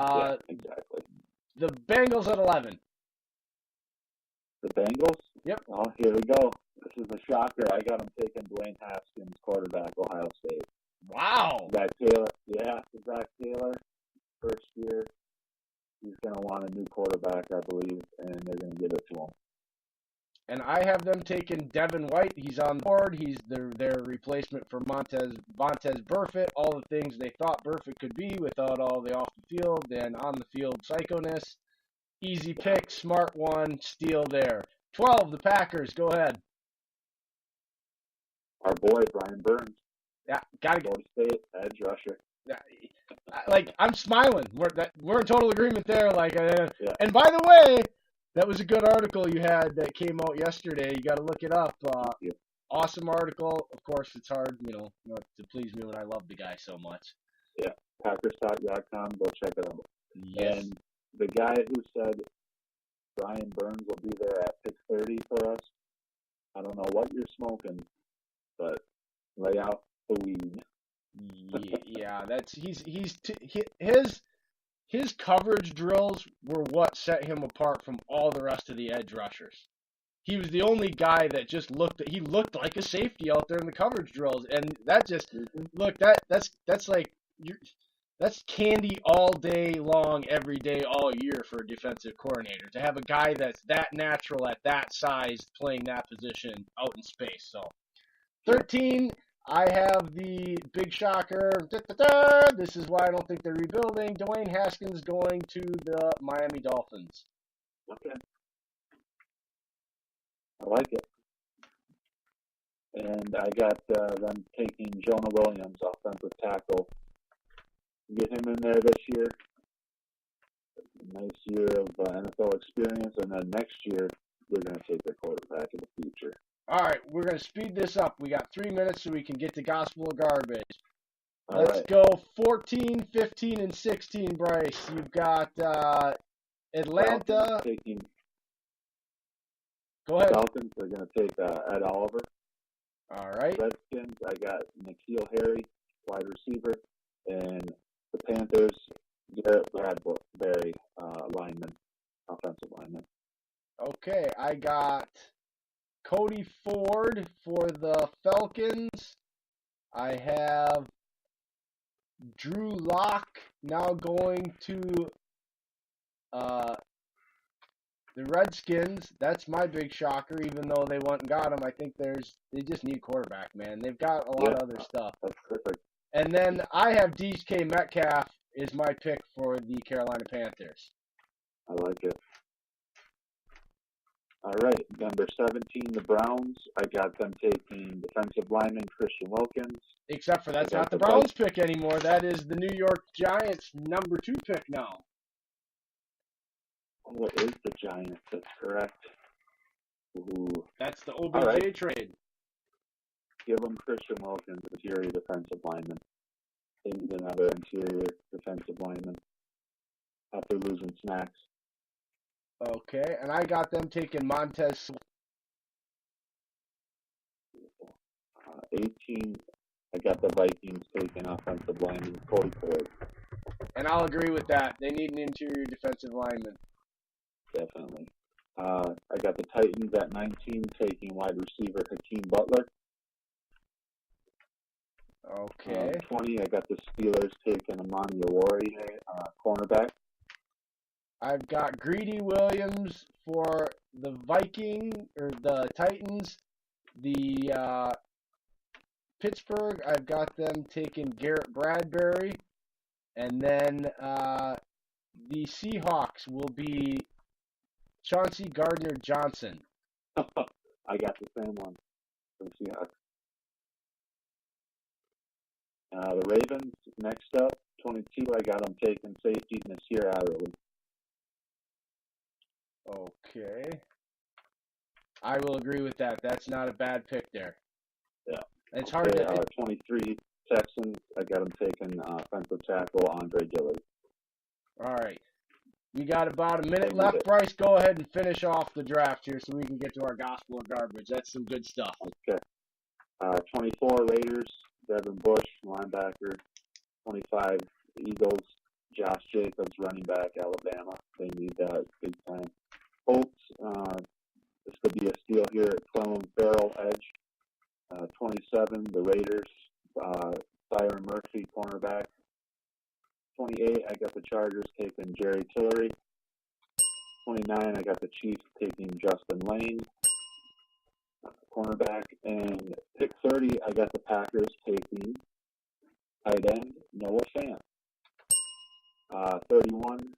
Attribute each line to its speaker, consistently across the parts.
Speaker 1: Yeah,
Speaker 2: Uh,
Speaker 1: exactly.
Speaker 2: the Bengals at 11.
Speaker 1: The Bengals?
Speaker 2: Yep.
Speaker 1: Oh, here we go. This is a shocker. I got them taking Dwayne Haskins, quarterback, Ohio State.
Speaker 2: Wow.
Speaker 1: Zach Taylor, yeah, Zach Taylor, first year. He's going to want a new quarterback, I believe, and they're going to give it to him.
Speaker 2: And I have them taking Devin White. He's on board. He's their replacement for Vontaze Burfict. All the things they thought Burfict could be without all the off the field and on the field psychoness. Easy pick, smart one, steal there. 12, the Packers. Go ahead.
Speaker 1: Our boy, Brian Burns,
Speaker 2: Yeah, gotta go.
Speaker 1: Florida State, edge rusher.
Speaker 2: Like, I'm smiling. We're in total agreement there.
Speaker 1: Yeah.
Speaker 2: And by the way, that was a good article you had that came out yesterday. You got to look it up. Awesome article. Of course, it's hard, not to please me when I love the guy so much.
Speaker 1: Yeah, PackersTalk.com. Go check it out.
Speaker 2: Yes.
Speaker 1: And the guy who said Brian Burns will be there at 6:30 for us, I don't know what you're smoking, but lay out the weed.
Speaker 2: Yeah, his coverage drills were what set him apart from all the rest of the edge rushers. He was the only guy that just looked like a safety out there in the coverage drills, and that just look that's like that's candy all day long, every day, all year for a defensive coordinator to have a guy that's that natural at that size playing that position out in space. So 13, I have the big shocker. This is why I don't think they're rebuilding. Dwayne Haskins going to the Miami Dolphins.
Speaker 1: Okay. I like it. And I got them taking Jonah Williams, offensive tackle. Get him in there this year. Nice year of NFL experience. And then next year, they're going to take their quarterback in the future.
Speaker 2: All right, we're going to speed this up. We got 3 minutes so we can get to Gospel of Garbage.
Speaker 1: All
Speaker 2: Let's
Speaker 1: right.
Speaker 2: go 14, 15, and 16, Bryce. You've got Atlanta. Go ahead.
Speaker 1: Falcons, they're going to take Ed Oliver.
Speaker 2: All right.
Speaker 1: Redskins, I got N'Keal Harry, wide receiver. And the Panthers, Garrett Bradbury, lineman, offensive lineman.
Speaker 2: Okay, I got Cody Ford for the Falcons. I have Drew Lock now going to the Redskins. That's my big shocker, even though they went and got him. I think they just need quarterback, man. They've got a lot of other stuff.
Speaker 1: That's perfect.
Speaker 2: And then I have DK Metcalf is my pick for the Carolina Panthers.
Speaker 1: I like it. All right, number 17, the Browns. I got them taking defensive lineman Christian Wilkins.
Speaker 2: Except for that's not the Browns pick anymore. That is the New York Giants number 2 pick now.
Speaker 1: Oh, it is the Giants. That's correct. Ooh.
Speaker 2: That's the OBJ trade.
Speaker 1: Give them Christian Wilkins, interior defensive lineman. They need another interior defensive lineman after losing Snacks.
Speaker 2: Okay, and I got them taking Montez.
Speaker 1: 18, I got the Vikings taking offensive lineman Cody Ford.
Speaker 2: And I'll agree with that. They need an interior defensive lineman.
Speaker 1: Definitely. I got the Titans at 19 taking wide receiver Hakeem Butler.
Speaker 2: Okay.
Speaker 1: 20, I got the Steelers taking Amani Oruwariye, cornerback.
Speaker 2: I've got Greedy Williams for the the Titans. The Pittsburgh, I've got them taking Garrett Bradbury. And then the Seahawks will be Chauncey Gardner-Johnson.
Speaker 1: I got the same one from Seahawks. The Ravens, next up, 22, I got them taking safety Nasir Adderley.
Speaker 2: Okay. I will agree with that. That's not a bad pick there.
Speaker 1: Yeah.
Speaker 2: It's hard to...
Speaker 1: 23, Texans, I got them taking offensive tackle Andre Dillard.
Speaker 2: All right. We got about a minute left, Bryce. Go ahead and finish off the draft here so we can get to our Gospel of Garbage. That's some good stuff.
Speaker 1: Okay. 24, Raiders, Devin Bush, linebacker. 25, Eagles, Josh Jacobs, running back, Alabama. They need that big time. Colts, this could be a steal here at Clellan Ferrell, edge. 27, the Raiders, Tyron Murphy, cornerback. 28, I got the Chargers taking Jerry Tillery. 29, I got the Chiefs taking Justin Lane, cornerback. And pick 30, I got the Packers taking tight end Noah Fant. 31,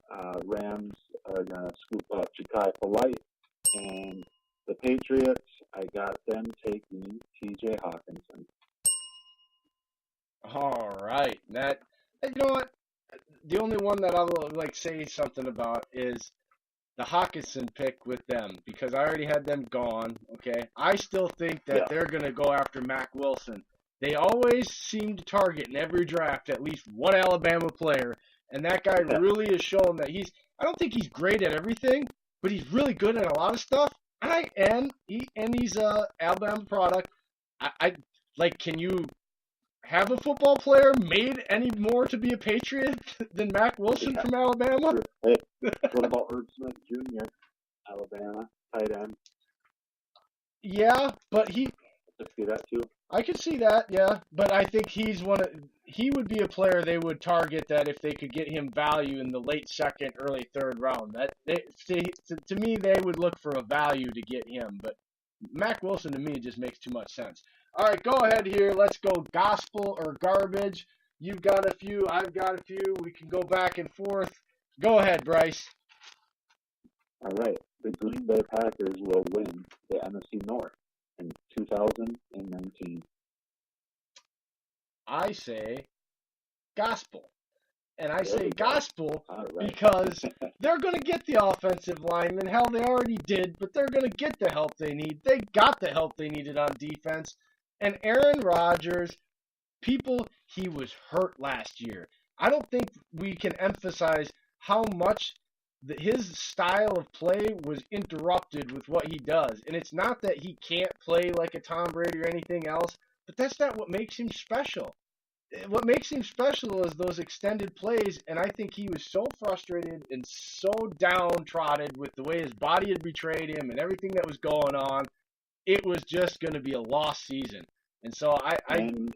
Speaker 1: Rams are going to scoop up Ja'Kai Polite. And the Patriots, I got them taking T.J. Hawkinson.
Speaker 2: All right. That, you know what? The only one that I'll say something about is the Hawkinson pick with them, because I already had them gone, okay? I still think that they're going to go after Mack Wilson. They always seem to target in every draft at least one Alabama player, and that guy really has shown that I don't think he's great at everything, but he's really good at a lot of stuff, and he's a Alabama product. Can you have a football player made any more to be a Patriot than Mack Wilson from Alabama?
Speaker 1: Hey, what about Herb Smith Jr., Alabama, tight end?
Speaker 2: Yeah, but
Speaker 1: I could see that too.
Speaker 2: I could see that, yeah. But I think he would be a player they would target that if they could get him value in the late second, early third round. To me, they would look for a value to get him. But Mack Wilson, to me, just makes too much sense. All right, go ahead here. Let's go gospel or garbage. You've got a few. I've got a few. We can go back and forth. Go ahead, Bryce.
Speaker 1: All right. The Green Bay Packers will win the NFC North in 2019.
Speaker 2: I say gospel. And I say gospel
Speaker 1: right.
Speaker 2: because they're going to get the offensive linemen. Hell, they already did, but they're going to get the help they need. They got the help they needed on defense. And Aaron Rodgers, he was hurt last year. I don't think we can emphasize how much his style of play was interrupted with what he does. And it's not that he can't play like a Tom Brady or anything else, but that's not what makes him special. What makes him special is those extended plays, and I think he was so frustrated and so downtrodden with the way his body had betrayed him and everything that was going on. It was just going to be a lost season. And so
Speaker 1: and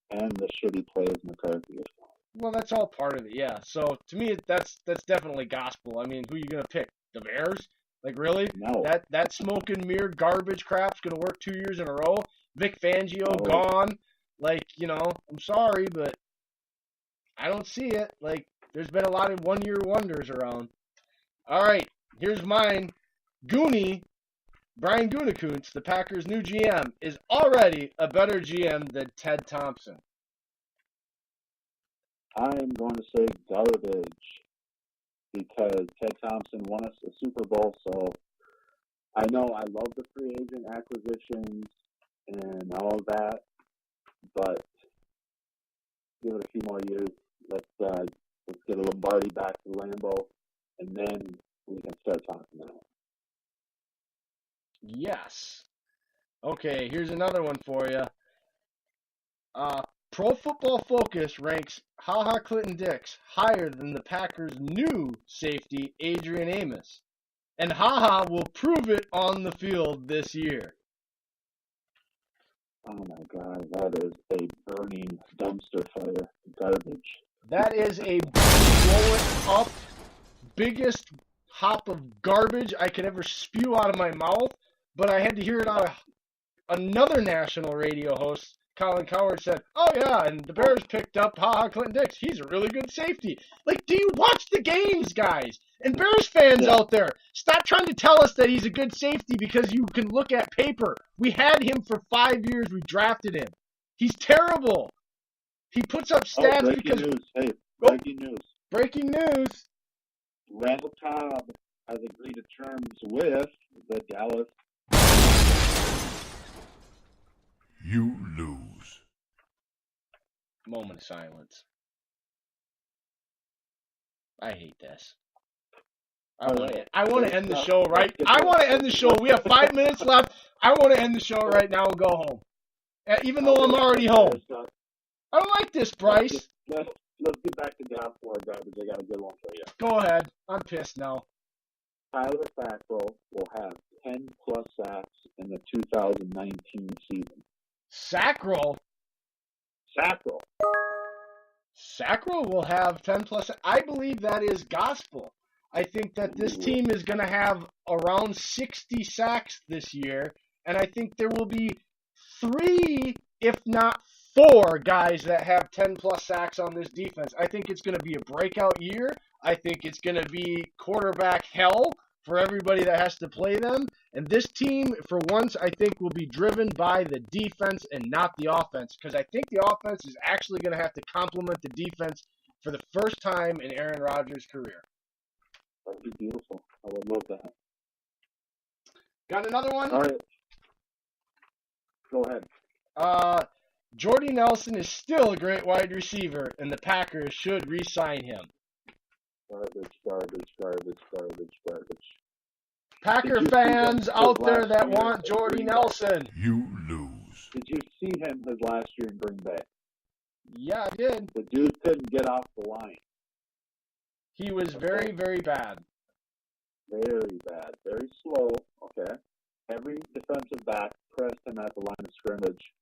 Speaker 1: the shitty plays McCarthy as well.
Speaker 2: Well, that's all part of it, yeah. So to me, that's definitely gospel. I mean, who are you going to pick? The Bears? Like, really?
Speaker 1: No.
Speaker 2: That smoke and mirror garbage crap's going to work 2 years in a row? Vic Fangio gone? Like, I'm sorry, but I don't see it. Like, there's been a lot of one-year wonders around. All right, here's mine. Brian Gutekunst, the Packers' new GM, is already a better GM than Ted Thompson.
Speaker 1: I'm going to say garbage because Ted Thompson won us a Super Bowl, so I know I love the free agent acquisitions and all of that, but give it a few more years. Let's get a Lombardi back to Lambeau, and then we can start talking about it.
Speaker 2: Yes. Okay, here's another one for you. Pro Football Focus ranks HaHa Clinton-Dix higher than the Packers' new safety, Adrian Amos. And HaHa will prove it on the field this year.
Speaker 1: Oh my God, that is a burning dumpster fire. Garbage.
Speaker 2: That is a blow it up, biggest hop of garbage I could ever spew out of my mouth, but I had to hear it out of another national radio host. Colin Cowherd said, oh yeah, and the Bears picked up HaHa Clinton-Dix. He's a really good safety. Like, do you watch the games, guys? And Bears fans out there, stop trying to tell us that he's a good safety because you can look at paper. We had him for 5 years. We drafted him. He's terrible. He puts up stats because...
Speaker 1: News. Hey, breaking news.
Speaker 2: Breaking news.
Speaker 1: Randall Cobb has agreed to terms with the Dallas.
Speaker 3: You lose.
Speaker 2: Moment of silence. I hate this. I want to end the show right. I want to end the show. We have 5 minutes left. I want to end the show right now and go home. Even though I'm already home. I don't like this, Bryce.
Speaker 1: Let's let's get back to gospel or garbage. I got a good one for you.
Speaker 2: Go ahead. I'm pissed now.
Speaker 1: Tyler Fackrell will have 10 plus sacks in the 2019 season.
Speaker 2: Sackrell will have 10 plus. I believe that is gospel. I think that this team is going to have around 60 sacks this year, and I think there will be 3, if not 4, guys that have 10 plus sacks on this defense. I think it's going to be a breakout year. I think it's going to be quarterback hell for everybody that has to play them. And this team, for once, I think will be driven by the defense and not the offense, because I think the offense is actually going to have to complement the defense for the first time in Aaron Rodgers' career.
Speaker 1: That'd be beautiful. I would love that.
Speaker 2: Got another one?
Speaker 1: All right. Go ahead.
Speaker 2: Jordy Nelson is still a great wide receiver, and the Packers should re-sign him.
Speaker 1: Garbage.
Speaker 2: Packer fans out there that want Jordy Nelson.
Speaker 3: You lose.
Speaker 1: Did you see him his last year in Green Bay?
Speaker 2: Yeah, I did.
Speaker 1: The dude couldn't get off the line.
Speaker 2: He was very, very bad.
Speaker 1: Very bad. Very slow. Okay. Every defensive back pressed him at the line of scrimmage.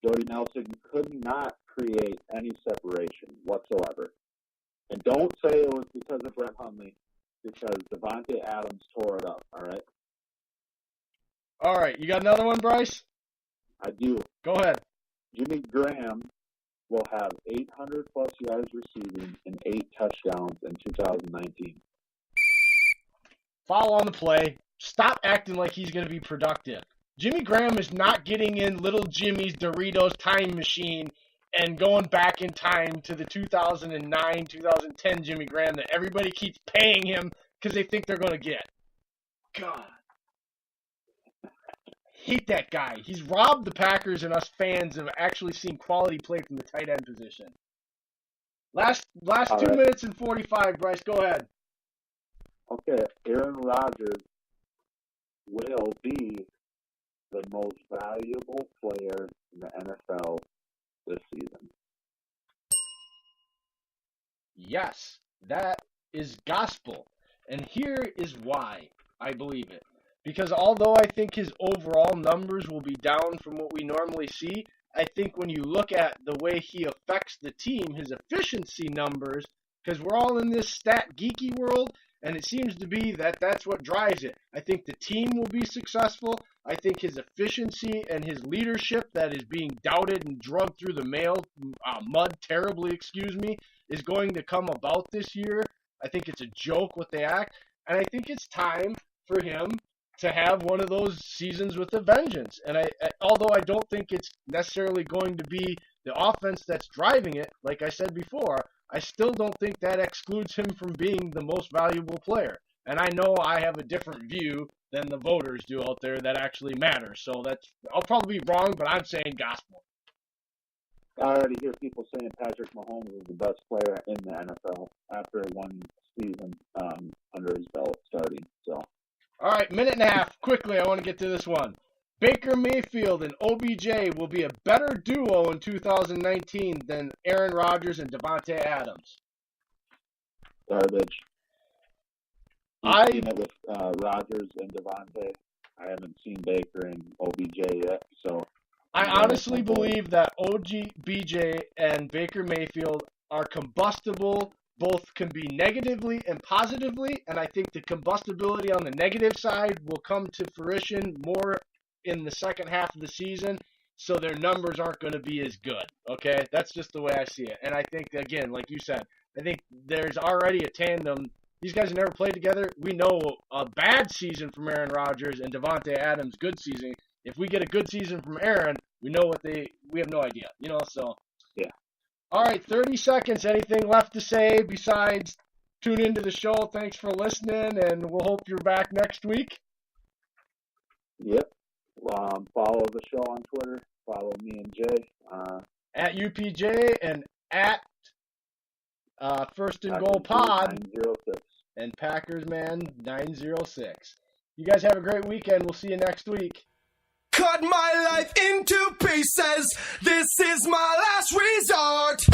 Speaker 1: Jordy Nelson could not create any separation whatsoever. And don't say it was because of Brett Hundley, because Devontae Adams tore it up, all right?
Speaker 2: All right, you got another one, Bryce?
Speaker 1: I do.
Speaker 2: Go ahead.
Speaker 1: Jimmy Graham will have 800-plus yards receiving and 8 touchdowns in 2019.
Speaker 2: Foul on the play. Stop acting like he's going to be productive. Jimmy Graham is not getting in little Jimmy's Doritos time machine and going back in time to the 2009, 2010 Jimmy Graham that everybody keeps paying him because they think they're going to get. God. Hate that guy. He's robbed the Packers and us fans of actually seeing quality play from the tight end position. Last 2 minutes and 45, Bryce. Go ahead.
Speaker 1: Okay, Aaron Rodgers will be the most valuable player in the NFL this season.
Speaker 2: Yes, that is gospel. And here is why I believe it. Because although I think his overall numbers will be down from what we normally see, I think when you look at the way he affects the team, his efficiency numbers, because we're all in this stat geeky world, and it seems to be that that's what drives it. I think the team will be successful. I think his efficiency and his leadership that is being doubted and drugged through the mud terribly, is going to come about this year. I think it's a joke what they act. And I think it's time for him to have one of those seasons with a vengeance. And although I don't think it's necessarily going to be the offense that's driving it, like I said before, I still don't think that excludes him from being the most valuable player. And I know I have a different view than the voters do out there that actually matters. So I'll probably be wrong, but I'm saying gospel.
Speaker 1: I already hear people saying Patrick Mahomes is the best player in the NFL after one season under his belt starting. So,
Speaker 2: all right, minute and a half. Quickly, I want to get to this one. Baker Mayfield and OBJ will be a better duo in 2019 than Aaron Rodgers and Devontae Adams.
Speaker 1: Garbage. I've seen it with Rodgers and Devontae. I haven't seen Baker and OBJ yet, so
Speaker 2: I honestly believe that OBJ and Baker Mayfield are combustible. Both can be negatively and positively, and I think the combustibility on the negative side will come to fruition more in the second half of the season, so their numbers aren't going to be as good, okay? That's just the way I see it. And I think, again, like you said, I think there's already a tandem. These guys have never played together. We know a bad season from Aaron Rodgers and Devontae Adams' good season. If we get a good season from Aaron, we have no idea, so.
Speaker 1: Yeah.
Speaker 2: All right, 30 seconds. Anything left to say besides tune into the show? Thanks for listening, and we'll hope you're back next week.
Speaker 1: Yep. Follow the show on Twitter. Follow me and Jay.
Speaker 2: At UPJ and at First and Goal Pod.
Speaker 1: 906.
Speaker 2: And Packersman 906. You guys have a great weekend. We'll see you next week.
Speaker 4: Cut my life into pieces. This is my last resort.